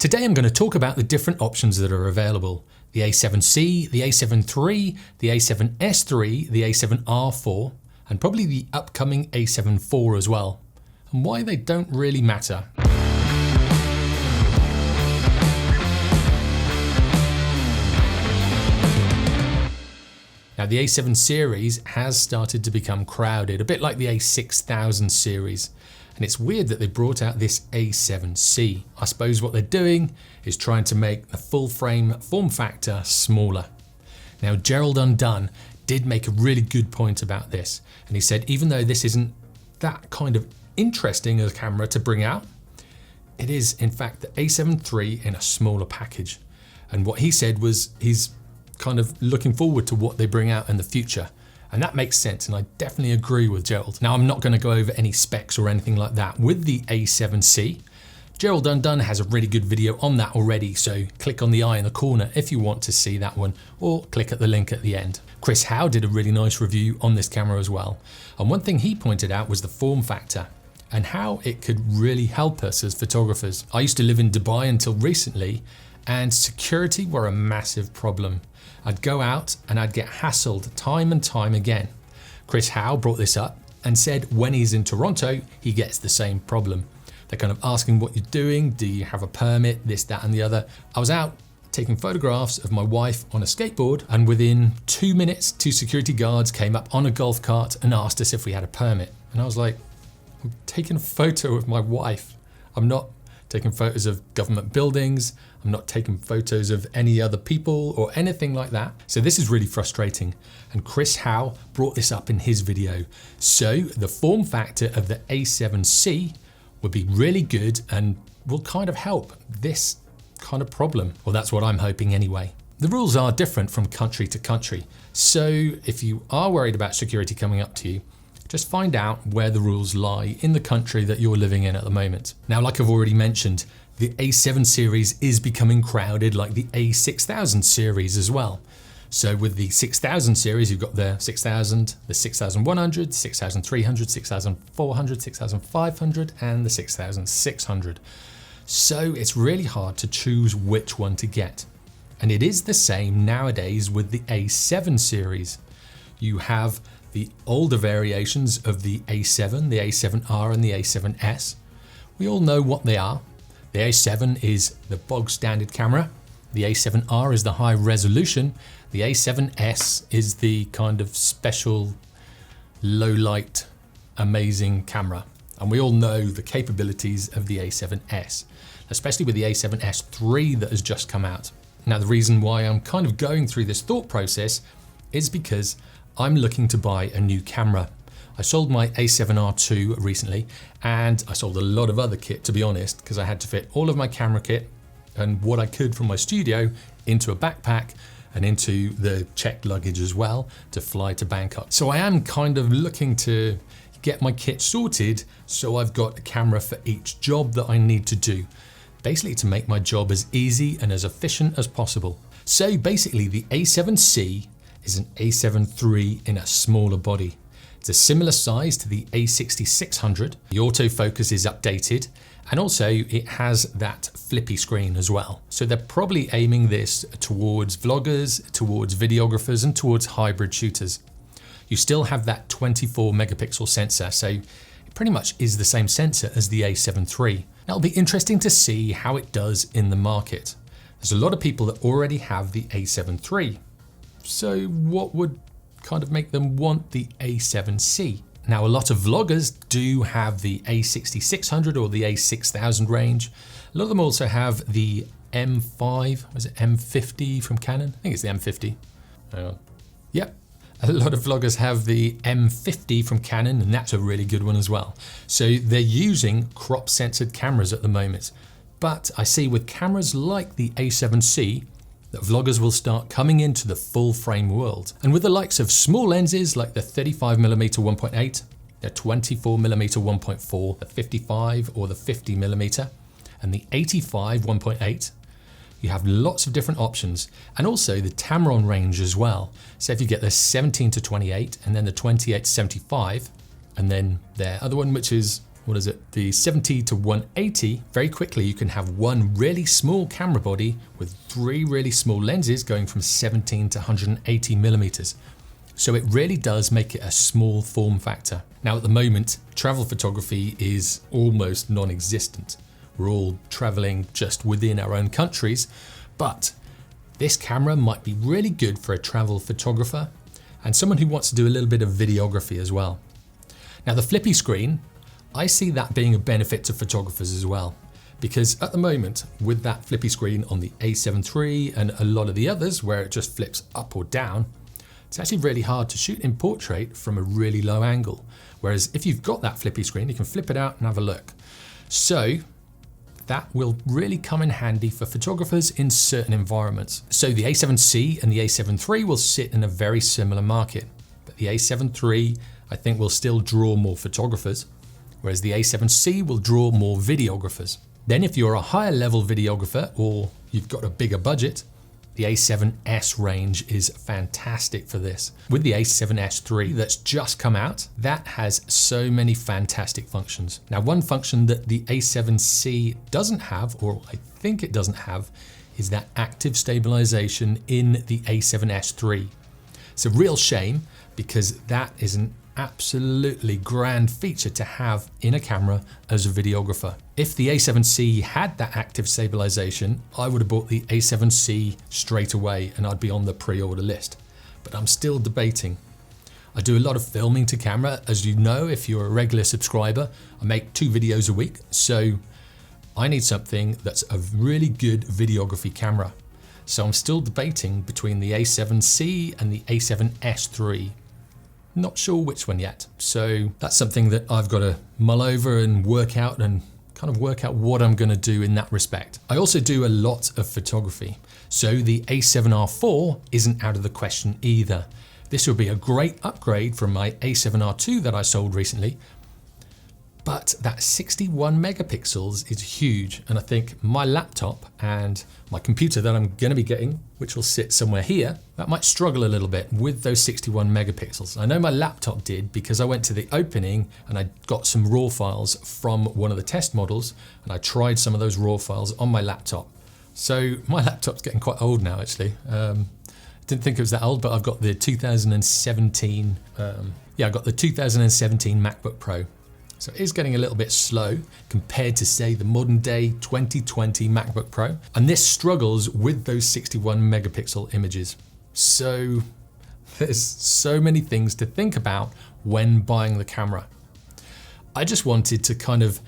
Today I'm going to talk about the different options that are available. The A7C, the A7 III, the A7S III, the A7R4, and probably the upcoming A7 IV as well, and why they don't really matter. Now the A7 series has started to become crowded, a bit like the A6000 series. And it's weird that they brought out this A7C. I suppose what they're doing is trying to make the full frame form factor smaller. Now Gerald Undone did make a really good point about this. And he said, even though this isn't that kind of interesting as a camera to bring out, it is in fact the A7 III in a smaller package. And what he said was he's kind of looking forward to what they bring out in the future. And that makes sense, and I definitely agree with Gerald. Now, I'm not going to go over any specs or anything like that with the A7C. Gerald Undone has a really good video on that already, so click on the eye in the corner if you want to see that one, or click at the link at the end. Chris Howe did a really nice review on this camera as well. And one thing he pointed out was the form factor and how it could really help us as photographers. I used to live in Dubai until recently, and security were a massive problem. I'd go out and I'd get hassled time and time again. Chris Howe brought this up and said when he's in Toronto, he gets the same problem. They're kind of asking what you're doing, do you have a permit, this, that, and the other. I was out taking photographs of my wife on a skateboard, and within 2 minutes, 2 security guards came up on a golf cart and asked us if we had a permit. And I was like, I'm taking a photo of my wife. I'm not taking photos of government buildings. I'm not taking photos of any other people or anything like that. So this is really frustrating. And Chris Howe brought this up in his video. So the form factor of the A7C would be really good and will kind of help this kind of problem. Well, that's what I'm hoping anyway. The rules are different from country to country. So if you are worried about security coming up to you, just find out where the rules lie in the country that you're living in at the moment. Now, like I've already mentioned, the A7 series is becoming crowded like the A6000 series as well. So with the 6000 series, you've got the 6000, the 6100, 6300, 6400, 6500, and the 6600. So it's really hard to choose which one to get. And it is the same nowadays with the A7 series. You have the older variations of the A7, the A7R and the A7S. We all know what they are. The A7 is the bog standard camera. The A7R is the high resolution. The A7S is the kind of special low light, amazing camera. And we all know the capabilities of the A7S, especially with the A7S III that has just come out. Now, the reason why I'm kind of going through this thought process is because I'm looking to buy a new camera. I sold my A7R II recently, and I sold a lot of other kit, to be honest, because I had to fit all of my camera kit and what I could from my studio into a backpack and into the checked luggage as well to fly to Bangkok. So I am kind of looking to get my kit sorted so I've got a camera for each job that I need to do, basically to make my job as easy and as efficient as possible. So basically the A7C is an A7 III in a smaller body. It's a similar size to the A6600. The autofocus is updated, and also it has that flippy screen as well. So they're probably aiming this towards vloggers, towards videographers, and towards hybrid shooters. You still have that 24 megapixel sensor, so it pretty much is the same sensor as the A7 III. Now, it'll be interesting to see how it does in the market. There's a lot of people that already have the A7 III. So what would kind of make them want the A7C? Now, a lot of vloggers do have the A6600 or the A6000 range. A lot of them also have the M5, was it M50 from Canon? I think it's the M50. Hang on. Yep. A lot of vloggers have the M50 from Canon, and that's a really good one as well. So they're using crop censored cameras at the moment. But I see with cameras like the A7C, that vloggers will start coming into the full frame world. And with the likes of small lenses like the 35mm 1.8, the 24mm 1.4, the 55 or the 50mm, and the 85 1.8, you have lots of different options, and also the Tamron range as well. So if you get the 17 to 28 and then the 28 to 75, and then their other one, which is what is it, the 70 to 180, very quickly you can have one really small camera body with three really small lenses going from 17 to 180 millimeters. So it really does make it a small form factor. Now at the moment, travel photography is almost non-existent. We're all traveling just within our own countries, but this camera might be really good for a travel photographer and someone who wants to do a little bit of videography as well. Now the flippy screen, I see that being a benefit to photographers as well, because at the moment with that flippy screen on the A7 III and a lot of the others where it just flips up or down, it's actually really hard to shoot in portrait from a really low angle. Whereas if you've got that flippy screen, you can flip it out and have a look. So that will really come in handy for photographers in certain environments. So the A7C and the A7 III will sit in a very similar market, but the A7 III I think will still draw more photographers, whereas the A7C will draw more videographers. Then if you're a higher level videographer or you've got a bigger budget, the A7S range is fantastic for this. With the A7S III that's just come out, that has so many fantastic functions. Now one function that the A7C doesn't have, or I think it doesn't have, is that active stabilization in the A7S III. It's a real shame because that is an absolutely grand feature to have in a camera as a videographer. If the A7C had that active stabilization, I would have bought the A7C straight away and I'd be on the pre-order list. But I'm still debating. I do a lot of filming to camera, as you know if you're a regular subscriber. I make 2 videos a week, so I need something that's a really good videography camera. So I'm still debating between the A7C and the A7S III. Not sure which one yet. So that's something that I've got to mull over and work out what I'm going to do in that respect. I also do a lot of photography. So the A7R IV isn't out of the question either. This would be a great upgrade from my A7R II that I sold recently. But that 61 megapixels is huge. And I think my laptop and my computer that I'm going to be getting, which will sit somewhere here, that might struggle a little bit with those 61 megapixels. I know my laptop did because I went to the opening and I got some RAW files from one of the test models and I tried some of those RAW files on my laptop. So my laptop's getting quite old now actually. Didn't think it was that old, but I've got the 2017, I've got the 2017 MacBook Pro. So it is getting a little bit slow compared to say the modern day 2020 MacBook Pro. And this struggles with those 61 megapixel images. So there's so many things to think about when buying the camera. I just wanted to kind of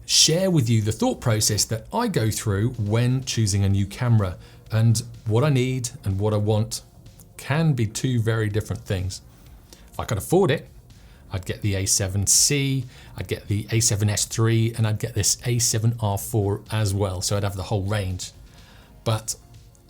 share with you the thought process that I go through when choosing a new camera, and what I need and what I want can be 2 very different things. If I could afford it, I'd get the A7C, I'd get the A7S III, and I'd get this A7R IV as well. So I'd have the whole range. But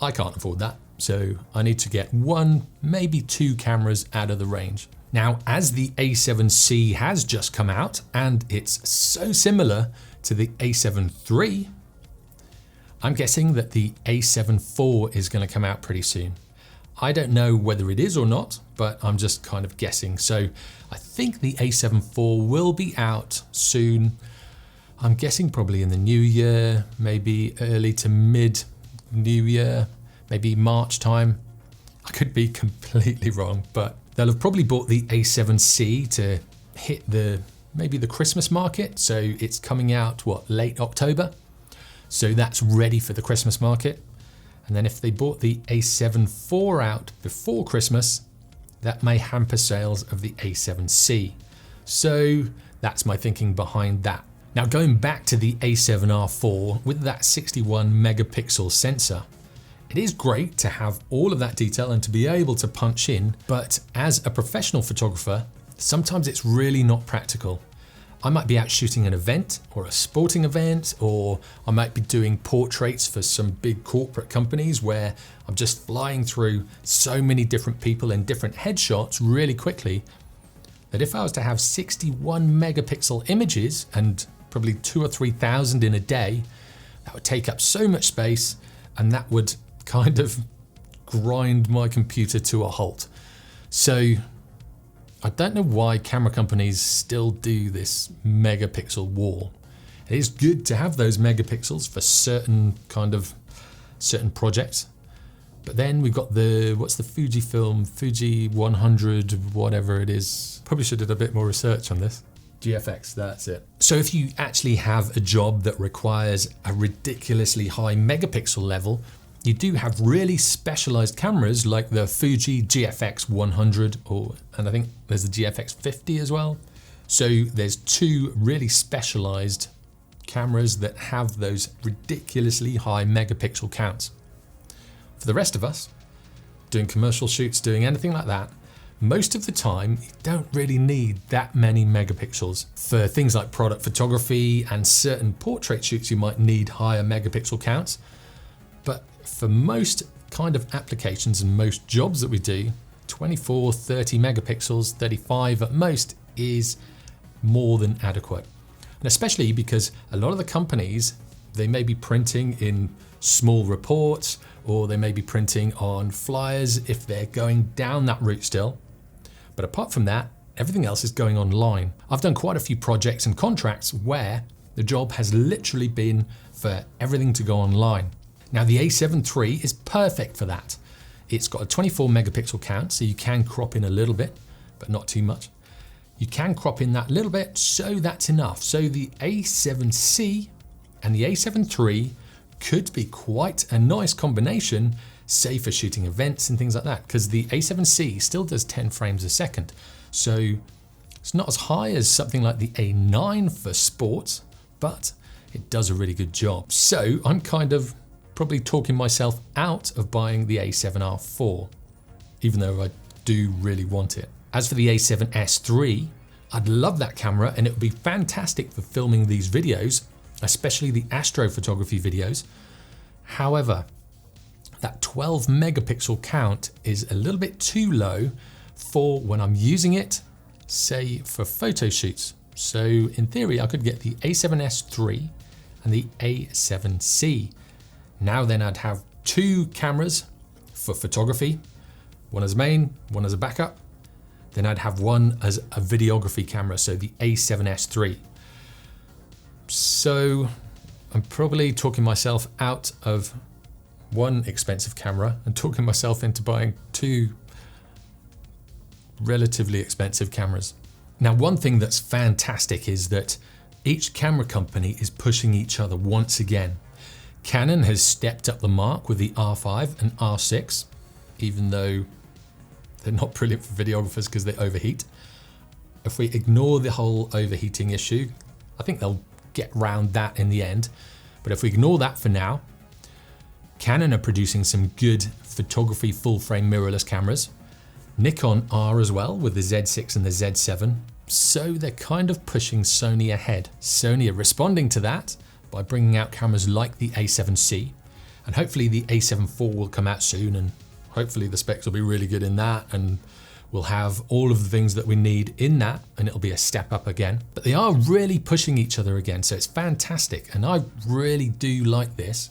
I can't afford that. So I need to get 1, maybe 2 cameras out of the range. Now, as the A7C has just come out, and it's so similar to the A7 III, I'm guessing that the A7 IV is going to come out pretty soon. I don't know whether it is or not, but I'm just kind of guessing. So I think the A7 IV will be out soon. I'm guessing probably in the new year, maybe early to mid new year, maybe March time. I could be completely wrong, but they'll have probably bought the A7C to hit maybe the Christmas market. So it's coming out, late October. So that's ready for the Christmas market. And then if they bought the A7 IV out before Christmas, that may hamper sales of the A7C. So that's my thinking behind that. Now going back to the A7R IV with that 61 megapixel sensor, it is great to have all of that detail and to be able to punch in, but as a professional photographer, sometimes it's really not practical. I might be out shooting an event or a sporting event, or I might be doing portraits for some big corporate companies where I'm just flying through so many different people in different headshots really quickly that if I was to have 61 megapixel images and probably 2,000 or 3,000 in a day, that would take up so much space and that would kind of grind my computer to a halt. So I don't know why camera companies still do this megapixel war. It is good to have those megapixels for certain projects. But then we've got what's the Fujifilm, Fuji 100, whatever it is. Probably should have done a bit more research on this. GFX, that's it. So if you actually have a job that requires a ridiculously high megapixel level, you do have really specialized cameras like the Fuji GFX 100, and I think there's the GFX 50 as well. So there's two really specialized cameras that have those ridiculously high megapixel counts. For the rest of us, doing commercial shoots, doing anything like that, most of the time you don't really need that many megapixels. For things like product photography and certain portrait shoots, you might need higher megapixel counts. But for most kind of applications and most jobs that we do, 24, 30 megapixels, 35 at most is more than adequate. And especially because a lot of the companies, they may be printing in small reports, or they may be printing on flyers if they're going down that route still. But apart from that, everything else is going online. I've done quite a few projects and contracts where the job has literally been for everything to go online. Now the A7 III is perfect for that. It's got a 24 megapixel count, so you can crop in a little bit, but not too much. You can crop in that little bit, so that's enough. So the A7C and the A7 III could be quite a nice combination, say for shooting events and things like that, because the A7C still does 10 frames a second. So it's not as high as something like the A9 for sports, but it does a really good job. So I'm kind of probably talking myself out of buying the A7R4, even though I do really want it. As for the A7S III, I'd love that camera and it would be fantastic for filming these videos, especially the astrophotography videos. However, that 12 megapixel count is a little bit too low for when I'm using it, say for photo shoots. So in theory, I could get the A7S III and the A7C. Now then I'd have two cameras for photography, one as main, one as a backup. Then I'd have one as a videography camera, so the A7S III. So I'm probably talking myself out of one expensive camera and talking myself into buying two relatively expensive cameras. Now, one thing that's fantastic is that each camera company is pushing each other once again. Canon has stepped up the mark with the R5 and R6, even though they're not brilliant for videographers because they overheat. If we ignore the whole overheating issue, I think they'll get round that in the end. But if we ignore that for now, Canon are producing some good photography full frame mirrorless cameras. Nikon are as well with the Z6 and the Z7. So they're kind of pushing Sony ahead. Sony are responding to that by bringing out cameras like the A7C, and hopefully the A7 IV will come out soon, and hopefully the specs will be really good in that, and we'll have all of the things that we need in that, and it'll be a step up again. But they are really pushing each other again, so it's fantastic, and I really do like this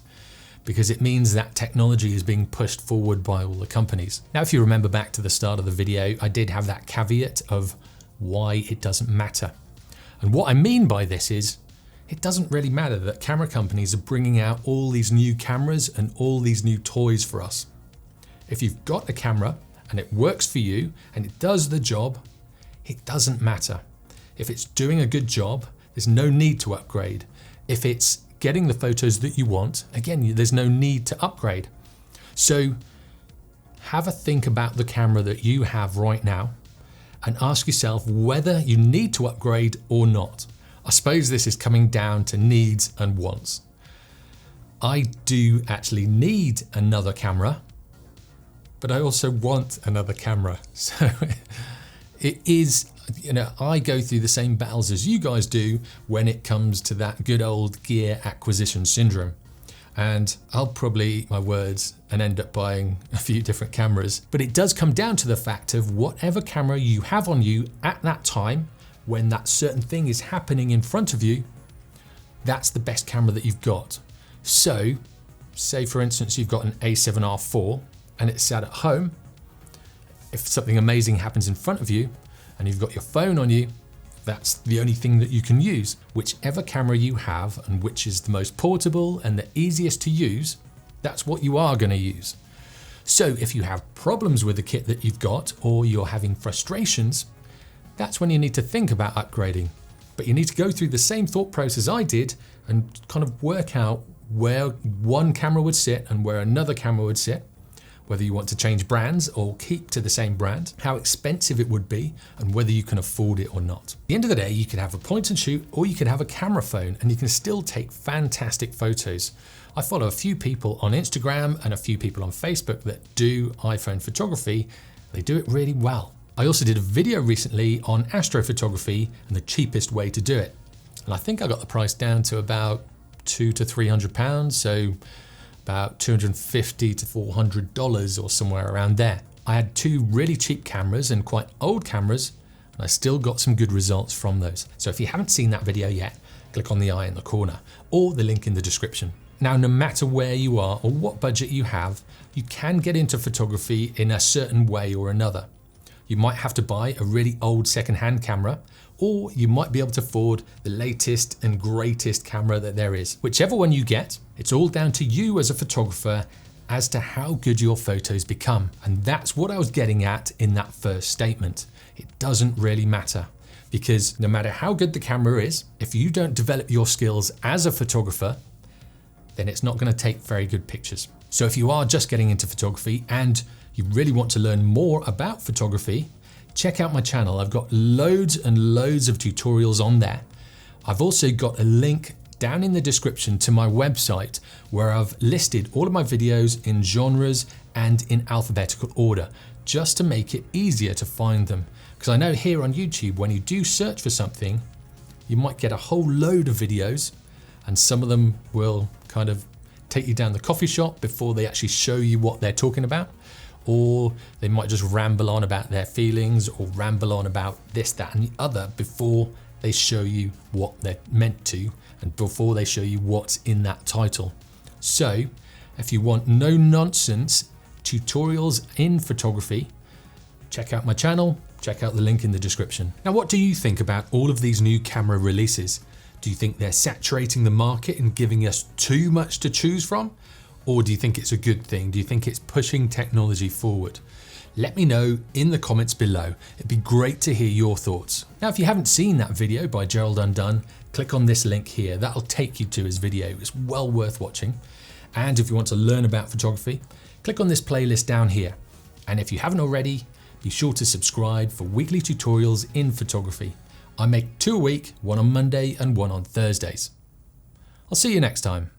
because it means that technology is being pushed forward by all the companies. Now, if you remember back to the start of the video, I did have that caveat of why it doesn't matter. And what I mean by this is, it doesn't really matter that camera companies are bringing out all these new cameras and all these new toys for us. If you've got a camera and it works for you and it does the job, it doesn't matter. If it's doing a good job, there's no need to upgrade. If it's getting the photos that you want, again, there's no need to upgrade. So have a think about the camera that you have right now and ask yourself whether you need to upgrade or not. I suppose this is coming down to needs and wants. I do actually need another camera, but I also want another camera. So it is, I go through the same battles as you guys do when it comes to that good old gear acquisition syndrome. And I'll probably eat my words and end up buying a few different cameras. But it does come down to the fact of whatever camera you have on you at that time, when that certain thing is happening in front of you, that's the best camera that you've got. So, say for instance, you've got an A7R4 and it's sat at home. If something amazing happens in front of you, and you've got your phone on you, that's the only thing that you can use. Whichever camera you have and which is the most portable and the easiest to use, that's what you are going to use. So if you have problems with the kit that you've got, or you're having frustrations, that's when you need to think about upgrading. But you need to go through the same thought process I did and kind of work out where one camera would sit and where another camera would sit, whether you want to change brands or keep to the same brand, how expensive it would be, and whether you can afford it or not. At the end of the day, you could have a point and shoot, or you could have a camera phone, and you can still take fantastic photos. I follow a few people on Instagram and a few people on Facebook that do iPhone photography. They do it really well. I also did a video recently on astrophotography and the cheapest way to do it. And I think I got the price down to about £200 to £300, so about $250 to $400 or somewhere around there. I had two really cheap cameras and quite old cameras, and I still got some good results from those. So if you haven't seen that video yet, click on the eye in the corner or the link in the description. Now, no matter where you are or what budget you have, you can get into photography in a certain way or another. You might have to buy a really old second-hand camera, or you might be able to afford the latest and greatest camera that there is. Whichever one you get, it's all down to you as a photographer as to how good your photos become. And that's what I was getting at in that first statement. It doesn't really matter, because no matter how good the camera is, if you don't develop your skills as a photographer, then it's not going to take very good pictures. So if you are just getting into photography and you really want to learn more about photography, check out my channel. I've got loads and loads of tutorials on there. I've also got a link down in the description to my website where I've listed all of my videos in genres and in alphabetical order, just to make it easier to find them. Because I know here on YouTube, when you do search for something, you might get a whole load of videos, and some of them will kind of take you down the coffee shop before they actually show you what they're talking about. Or they might just ramble on about their feelings or ramble on about this, that, and the other before they show you what they're meant to and before they show you what's in that title. So if you want no nonsense tutorials in photography, check out my channel, check out the link in the description. Now, what do you think about all of these new camera releases? Do you think they're saturating the market and giving us too much to choose from? Or do you think it's a good thing? Do you think it's pushing technology forward? Let me know in the comments below. It'd be great to hear your thoughts. Now, if you haven't seen that video by Gerald Undone, click on this link here. That'll take you to his video. It's well worth watching. And if you want to learn about photography, click on this playlist down here. And if you haven't already, be sure to subscribe for weekly tutorials in photography. I make 2 a week, one on Monday and one on Thursdays. I'll see you next time.